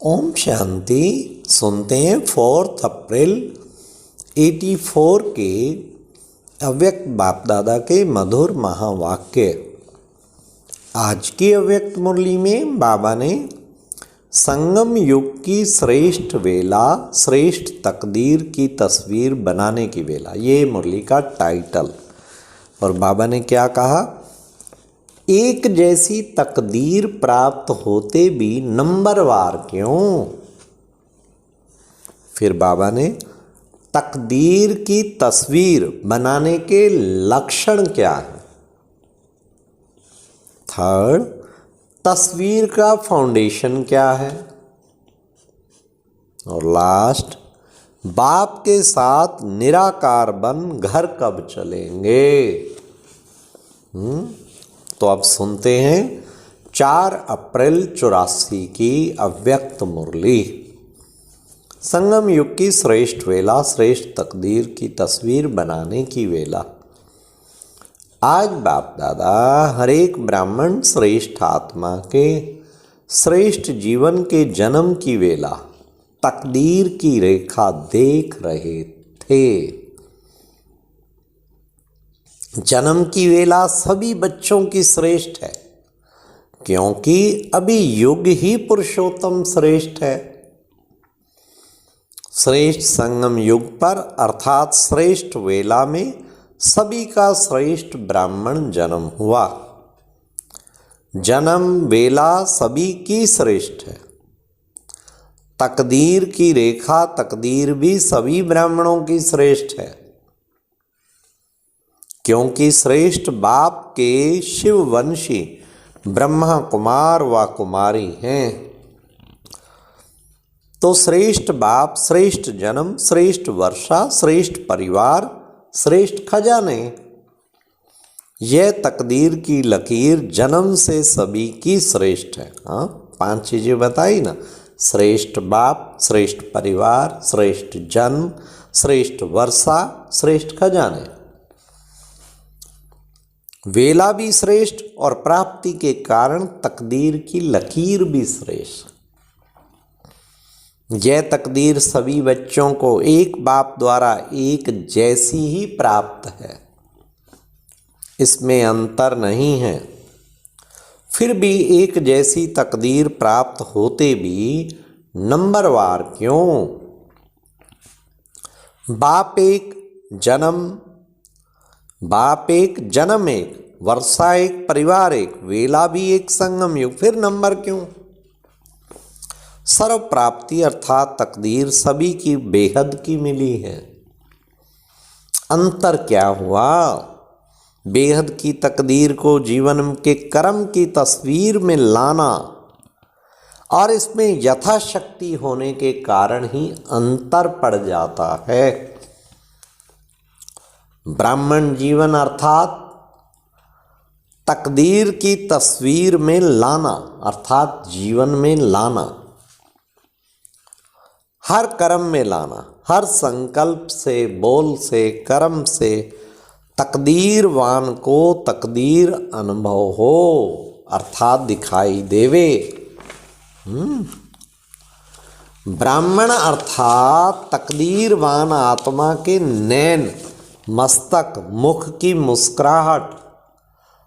ओम शांति। सुनते हैं 4 अप्रैल 84 के अव्यक्त बाप दादा के मधुर महावाक्य। आज की अव्यक्त मुरली में बाबा ने संगम युग की श्रेष्ठ वेला, श्रेष्ठ तकदीर की तस्वीर बनाने की वेला, ये मुरली का टाइटल। और बाबा ने क्या कहा? एक जैसी तकदीर प्राप्त होते भी नंबरवार क्यों? फिर बाबा ने तकदीर की तस्वीर बनाने के लक्षण क्या है। थर्ड, तस्वीर का फाउंडेशन क्या है। और लास्ट, बाप के साथ निराकार बन घर कब चलेंगे। तो अब सुनते हैं 4 अप्रैल 84 की अव्यक्त मुरली। संगम युग की श्रेष्ठ वेला, श्रेष्ठ तकदीर की तस्वीर बनाने की वेला। आज बाप दादा हर एक ब्राह्मण श्रेष्ठ आत्मा के श्रेष्ठ जीवन के जन्म की वेला, तकदीर की रेखा देख रहे थे। जन्म की वेला सभी बच्चों की श्रेष्ठ है, क्योंकि अभी युग ही पुरुषोत्तम श्रेष्ठ है। श्रेष्ठ संगम युग पर अर्थात श्रेष्ठ वेला में सभी का श्रेष्ठ ब्राह्मण जन्म हुआ। जन्म वेला सभी की श्रेष्ठ है। तकदीर की रेखा, तकदीर भी सभी ब्राह्मणों की श्रेष्ठ है, क्योंकि श्रेष्ठ बाप के शिववंशी ब्रह्मा कुमार व कुमारी हैं। तो श्रेष्ठ बाप, श्रेष्ठ जन्म, श्रेष्ठ वर्षा, श्रेष्ठ परिवार, श्रेष्ठ खजाने, यह तकदीर की लकीर जन्म से सभी की श्रेष्ठ है। हाँ, 5 चीजें बताई ना। श्रेष्ठ बाप, श्रेष्ठ परिवार, श्रेष्ठ जन्म, श्रेष्ठ वर्षा, श्रेष्ठ खजाने। वेला भी श्रेष्ठ और प्राप्ति के कारण तकदीर की लकीर भी श्रेष्ठ। यह तकदीर सभी बच्चों को एक बाप द्वारा एक जैसी ही प्राप्त है, इसमें अंतर नहीं है। फिर भी एक जैसी तकदीर प्राप्त होते भी नंबरवार क्यों? बाप एक, जन्म एक, वर्षा एक, परिवार एक, वेला भी एक, संगम युग, फिर नंबर क्यों? सर्व प्राप्ति अर्थात तकदीर सभी की बेहद की मिली है। अंतर क्या हुआ? बेहद की तकदीर को जीवन के कर्म की तस्वीर में लाना और इसमें यथाशक्ति होने के कारण ही अंतर पड़ जाता है। ब्राह्मण जीवन अर्थात तकदीर की तस्वीर में लाना, अर्थात जीवन में लाना, हर कर्म में लाना, हर संकल्प से, बोल से, कर्म से तकदीरवान को तकदीर अनुभव हो, अर्थात दिखाई देवे। ब्राह्मण अर्थात तकदीरवान आत्मा के नैन, मस्तक, मुख की मुस्कुराहट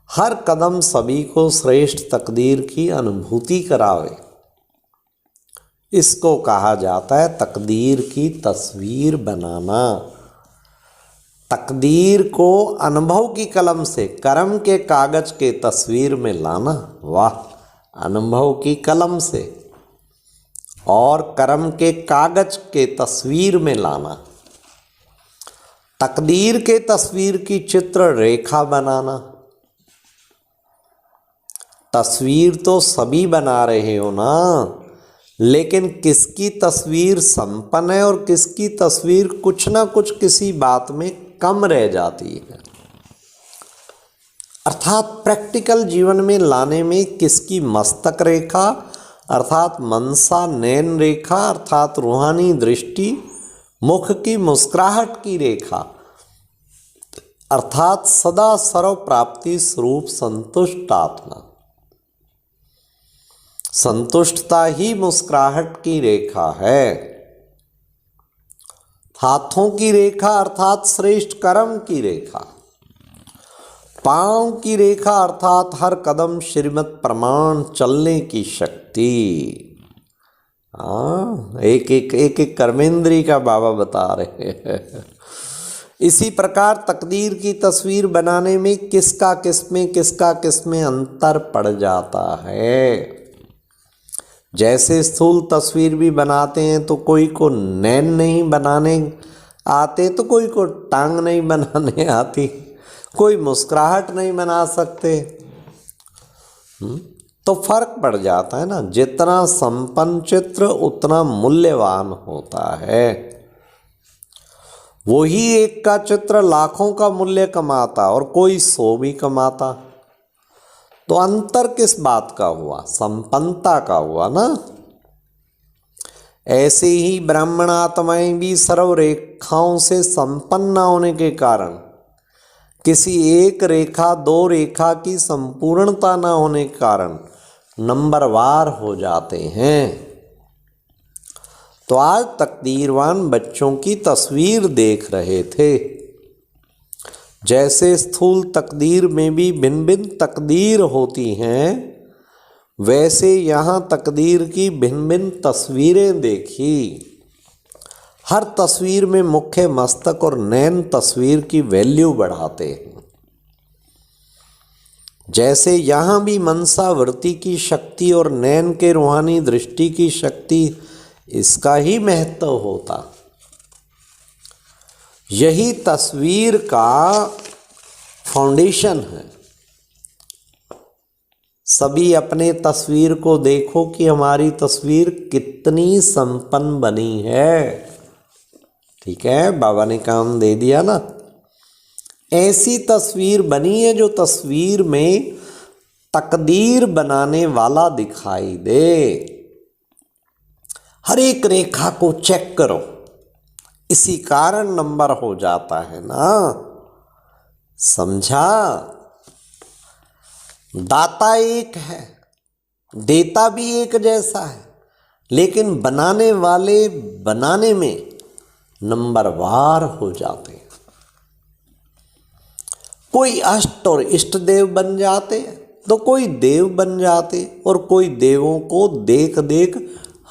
हर कदम सभी को श्रेष्ठ तकदीर की अनुभूति करावे। इसको कहा जाता है तकदीर की तस्वीर बनाना। तकदीर को अनुभव की कलम से कर्म के कागज के तस्वीर में लाना। वाह! अनुभव की कलम से और कर्म के कागज के तस्वीर में लाना। तकदीर के तस्वीर की चित्र रेखा बनाना। तस्वीर तो सभी बना रहे हो ना, लेकिन किसकी तस्वीर संपन्न है और किसकी तस्वीर कुछ ना कुछ किसी बात में कम रह जाती है। अर्थात प्रैक्टिकल जीवन में लाने में किसकी मस्तक रेखा अर्थात मनसा नैन रेखा अर्थात रूहानी दृष्टि, मुख की मुस्कुराहट की रेखा अर्थात सदा सर्व प्राप्ति स्वरूप संतुष्ट आत्मा, संतुष्टता ही मुस्कुराहट की रेखा है। हाथों की रेखा अर्थात श्रेष्ठ कर्म की रेखा। पांव की रेखा अर्थात हर कदम श्रीमत प्रमाण चलने की शक्ति। एक कर्मेंद्री का बाबा बता रहे हैं। इसी प्रकार तकदीर की तस्वीर बनाने में किसका किसमें अंतर पड़ जाता है। जैसे स्थूल तस्वीर भी बनाते हैं तो कोई को नैन नहीं बनाने आते, तो कोई को टांग नहीं बनाने आती, कोई मुस्कुराहट नहीं बना सकते। तो फर्क पड़ जाता है ना। जितना संपन्न चित्र उतना मूल्यवान होता है। वही एक का चित्र लाखों का मूल्य कमाता और कोई 100 भी कमाता। तो अंतर किस बात का हुआ? संपन्नता का हुआ ना। ऐसे ही ब्राह्मण आत्माएं भी सर्व रेखाओं से संपन्न होने के कारण किसी एक रेखा 2 रेखा की संपूर्णता न होने के कारण नंबरवार हो जाते हैं। तो आज तकदीरवान बच्चों की तस्वीर देख रहे थे। जैसे स्थूल तकदीर में भी भिन्न भिन्न तकदीर होती हैं, वैसे यहाँ तकदीर की भिन्न भिन्न तस्वीरें देखी। हर तस्वीर में मुख्य मस्तक और नैन तस्वीर की वैल्यू बढ़ाते हैं। जैसे यहाँ भी मनसा वृत्ति की शक्ति और नैन के रूहानी दृष्टि की शक्ति, इसका ही महत्व होता। यही तस्वीर का फाउंडेशन है। सभी अपने तस्वीर को देखो कि हमारी तस्वीर कितनी संपन्न बनी है। ठीक है, बाबा ने काम दे दिया ना। ऐसी तस्वीर बनी है जो तस्वीर में तकदीर बनाने वाला दिखाई दे। हर एक रेखा को चेक करो, इसी कारण नंबर हो जाता है ना। समझा? दाता एक है, देता भी एक जैसा है, लेकिन बनाने वाले बनाने में नंबरवार हो जाते हैं। कोई अष्ट और इष्ट देव बन जाते, तो कोई देव बन जाते, और कोई देवों को देख देख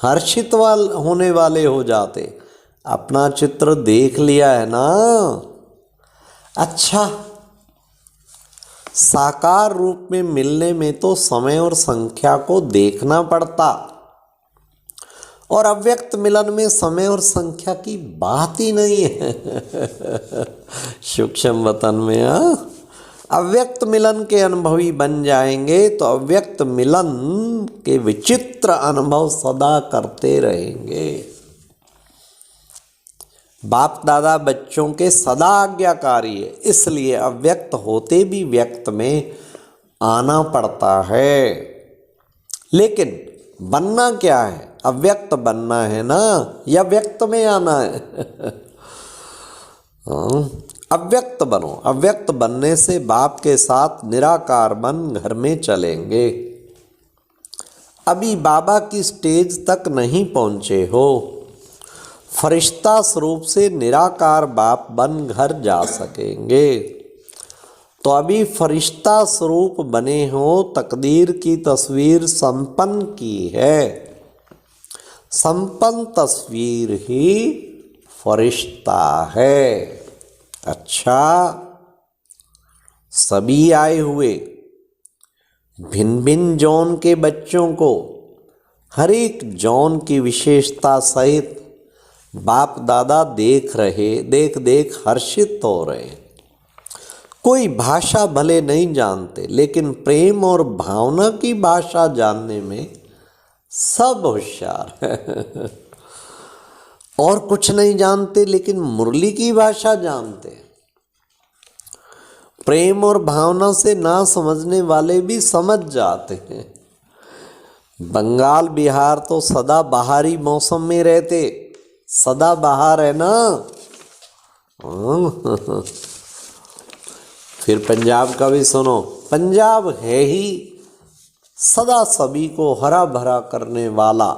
हर्षित होने वाले हो जाते। अपना चित्र देख लिया है ना। अच्छा, साकार रूप में मिलने में तो समय और संख्या को देखना पड़ता, और अव्यक्त मिलन में समय और संख्या की बात ही नहीं है। सूक्ष्म वतन में अव्यक्त मिलन के अनुभवी बन जाएंगे तो अव्यक्त मिलन के विचित्र अनुभव सदा करते रहेंगे। बाप दादा बच्चों के सदा आज्ञाकारी है, इसलिए अव्यक्त होते भी व्यक्त में आना पड़ता है। लेकिन बनना क्या है? अव्यक्त बनना है ना, या व्यक्त में आना है? अव्यक्त बनो। अव्यक्त बनने से बाप के साथ निराकार बन घर में चलेंगे। अभी बाबा की स्टेज तक नहीं पहुंचे हो, फरिश्ता स्वरूप से निराकार बाप बन घर जा सकेंगे। तो अभी फरिश्ता स्वरूप बने हो, तकदीर की तस्वीर संपन्न की है। संपन्न तस्वीर ही फरिश्ता है। अच्छा, सभी आए हुए भिन्न भिन्न जॉन के बच्चों को हर एक जॉन की विशेषता सहित बाप दादा देख रहे, देख हर्षित हो रहे। कोई भाषा भले नहीं जानते, लेकिन प्रेम और भावना की भाषा जानने में सब होशियार है। और कुछ नहीं जानते, लेकिन मुरली की भाषा जानते। प्रेम और भावना से ना समझने वाले भी समझ जाते हैं। बंगाल बिहार तो सदा बहारी मौसम में रहते, सदा बहार है ना। फिर पंजाब का भी सुनो, पंजाब है ही सदा सभी को हरा भरा करने वाला।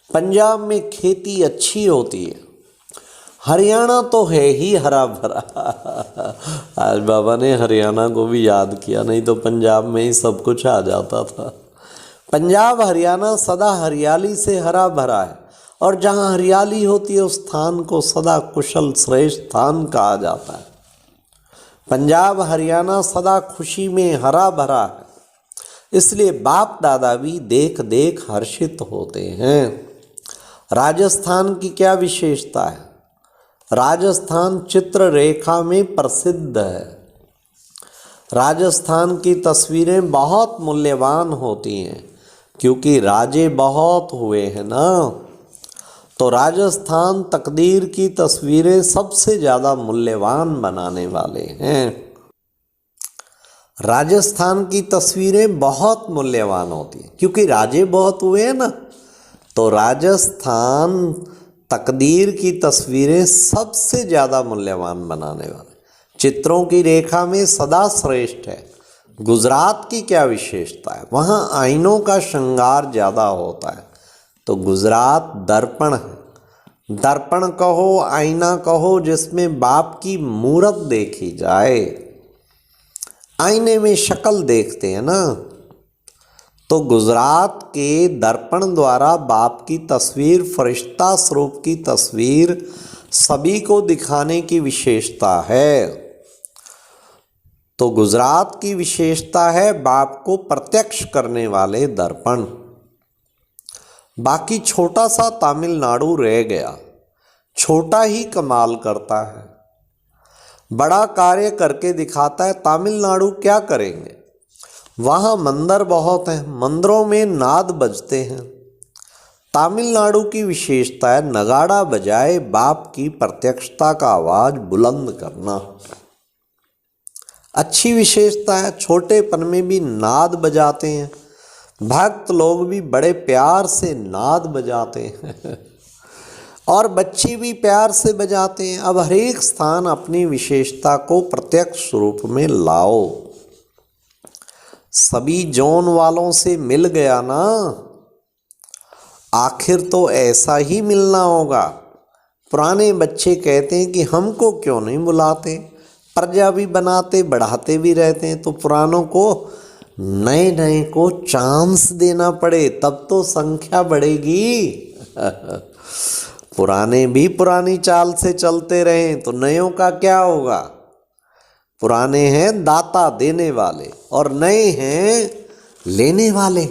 पंजाब में खेती अच्छी होती है, हरियाणा तो है ही हरा भरा। आज बाबा ने हरियाणा को भी याद किया, नहीं तो पंजाब में ही सब कुछ आ जाता था। पंजाब हरियाणा सदा हरियाली से हरा भरा है, और जहाँ हरियाली होती है उस स्थान को सदा कुशल श्रेष्ठ स्थान कहा जाता है। पंजाब हरियाणा सदा खुशी में हरा भरा है, इसलिए बाप दादा भी देख देख हर्षित होते हैं। राजस्थान की क्या विशेषता है? राजस्थान चित्ररेखा में प्रसिद्ध है। राजस्थान की तस्वीरें बहुत मूल्यवान होती हैं, क्योंकि राजे बहुत हुए हैं ना, तो राजस्थान तकदीर की तस्वीरें सबसे ज़्यादा मूल्यवान बनाने वाले हैं। राजस्थान की तस्वीरें बहुत मूल्यवान होती हैं, क्योंकि राजे बहुत हुए हैं ना, तो राजस्थान तकदीर की तस्वीरें सबसे ज़्यादा मूल्यवान बनाने वाले, चित्रों की रेखा में सदा श्रेष्ठ है। गुजरात की क्या विशेषता है? वहाँ आईनों का श्रृंगार ज़्यादा होता है, तो गुजरात दर्पण है। दर्पण कहो, आईना कहो, जिसमें बाप की मूरत देखी जाए। आईने में शक्ल देखते हैं ना, तो गुजरात के दर्पण द्वारा बाप की तस्वीर, फरिश्ता स्वरूप की तस्वीर सभी को दिखाने की विशेषता है। तो गुजरात की विशेषता है बाप को प्रत्यक्ष करने वाले दर्पण। बाकी छोटा सा तमिलनाडु रह गया, छोटा ही कमाल करता है, बड़ा कार्य करके दिखाता है। तमिलनाडु क्या करेंगे? वहाँ मंदिर बहुत हैं, मंदिरों में नाद बजते हैं। तमिलनाडु की विशेषता है नगाड़ा बजाए बाप की प्रत्यक्षता का आवाज़ बुलंद करना। अच्छी विशेषता है, छोटेपन में भी नाद बजाते हैं। भक्त लोग भी बड़े प्यार से नाद बजाते हैं और बच्चे भी प्यार से बजाते हैं। अब हर एक स्थान अपनी विशेषता को प्रत्यक्ष रूप में लाओ। सभी जोन वालों से मिल गया ना, आखिर तो ऐसा ही मिलना होगा। पुराने बच्चे कहते हैं कि हमको क्यों नहीं बुलाते, प्रजा भी बनाते बढ़ाते भी रहते हैं, तो पुरानों को नए नए को चांस देना पड़े, तब तो संख्या बढ़ेगी। पुराने भी पुरानी चाल से चलते रहें तो नयों का क्या होगा? पुराने हैं दाता देने वाले और नए हैं लेने वाले,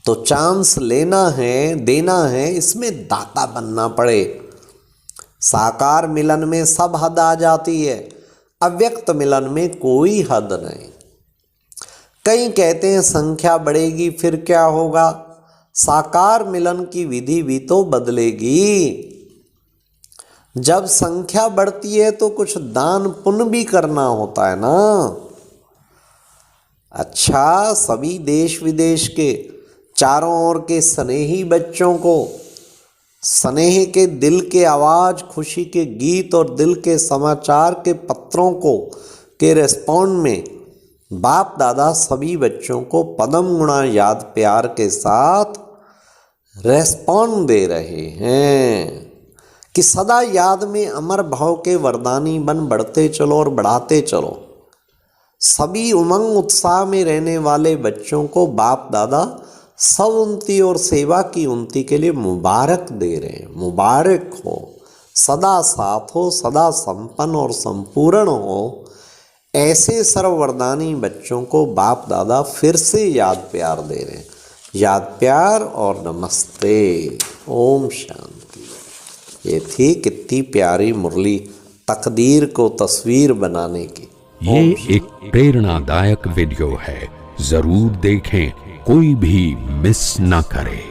तो चांस लेना है, देना है, इसमें दाता बनना पड़े। साकार मिलन में सब हद आ जाती है, अव्यक्त मिलन में कोई हद नहीं। कई कहते हैं संख्या बढ़ेगी फिर क्या होगा? साकार मिलन की विधि भी तो बदलेगी। जब संख्या बढ़ती है तो कुछ दान पुण्य भी करना होता है ना। अच्छा, सभी देश विदेश के चारों ओर के स्नेही बच्चों को स्नेह के दिल के आवाज़, खुशी के गीत और दिल के समाचार के पत्रों को के रेस्पॉन्ड में बाप दादा सभी बच्चों को पदम गुणा याद प्यार के साथ रेस्पॉन्ड दे रहे हैं कि सदा याद में अमर भाव के वरदानी बन बढ़ते चलो और बढ़ाते चलो। सभी उमंग उत्साह में रहने वाले बच्चों को बाप दादा सब उन्नति और सेवा की उन्नति के लिए मुबारक दे रहे हैं। मुबारक हो, सदा साथ हो, सदा संपन्न और संपूर्ण हो। ऐसे सर्ववरदानी बच्चों को बाप दादा फिर से याद प्यार दे रहे हैं। याद प्यार और नमस्ते। ओम शांति। ये थी कितनी प्यारी मुरली तकदीर को तस्वीर बनाने की। ये एक प्रेरणादायक वीडियो है, जरूर देखें, कोई भी मिस ना करे।